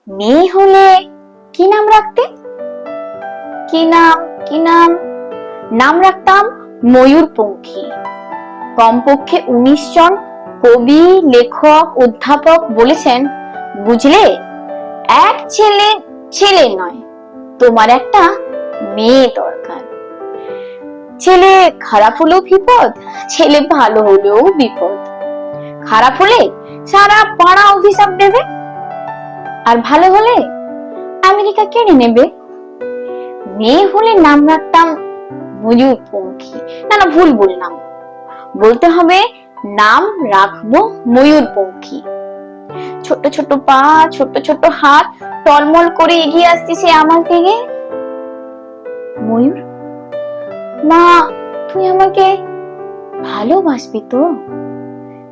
মেয়ে হলে কি নাম রাখতে? কি নাম কি নাম? নাম রাখতাম ময়ূরপঙ্খী। কমপক্ষে 19 জন কবি, লেখক, অধ্যাপক বলেছেন, বুঝলে, এক ছেলে ছেলে নয়, তোমার একটা মেয়ে দরকার। ছেলে খারাপ হলেও বিপদ, ছেলে ভালো হলেও বিপদ। খারাপ হলে সারা পাড়া অভিশাপ দেবে, আর ভালো হলে আমেরিকা কেড়ে নেবে। মেয়ে হলে নাম রাখতাম ময়ূরপঙ্খী। না না, ভুল বললাম, বলতে হবে নাম রাখবো ময়ূরপঙ্খী। ছোট ছোট পা, ছোট ছোট হাত টলমল করে এগিয়ে আসছে সে আমার দিকে। ময়ূর, মা, তুই আমাকে ভালোবাসবি তো?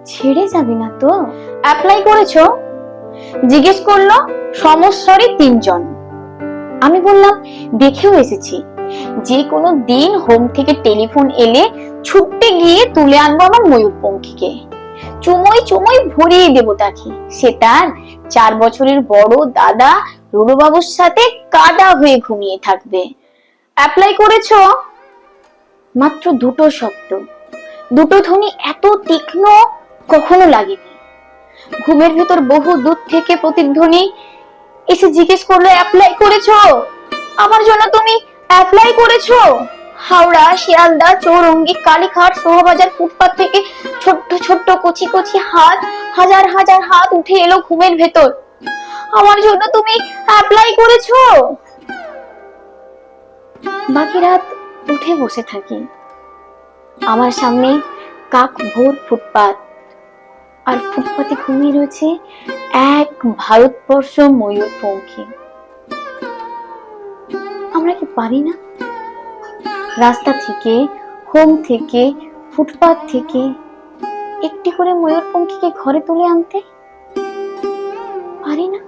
ছেড়ে যাবি না তো? অ্যাপ্লাই করেছো? জিজ্ঞেস করলো সমস্বরে 3 জন। আমি বললাম দেখেও এসেছি, যে কোনো দিন হোম থেকে টেলিফোন এলে ছুটতে গিয়ে তুলে আনবো আমার ময়ূরপঙ্খীকে। চুমোই চুমোই ভরিয়ে দেবো তাকে। সে তার 4 বছরের বড় দাদা রুড়োবাবুর সাথে কাদা হয়ে ঘুমিয়ে থাকবে। অ্যাপ্লাই করেছো? মাত্র 2টো শব্দ, 2টো ধ্বনি এত তীক্ষ্ণ কখনো লাগেনি। ঘুমের ভেতর বহু দূর থেকে প্রতিধ্বনি এসে জিজ্ঞেস করলো, অ্যাপ্লাই করেছো? আমার জন্য তুমি অ্যাপ্লাই করেছো? হাওড়া, শিয়ালদা, চৌরঙ্গি, কালীঘাট, শোভাবাজার ফুটপাত থেকে ছোট্ট ছোট্ট কচি কচি হাত, হাজার হাজার হাত উঠে এলো ঘুমের ভেতর। আমার জন্য তুমি অ্যাপ্লাই করেছো? বাকি রাত উঠে বসে থাকি। আমার সামনে কাক ভোর ফুটপাত, আর ফুটপাতে ঘুমিয়ে রয়েছে এক ভারতবর্ষ ময়ূরপঙ্খী। আমরা কি পারি না রাস্তা থেকে, হোম থেকে, ফুটপাত থেকে একটি করে ময়ূরপঙ্খীকে ঘরে তুলে আনতে? পারি না?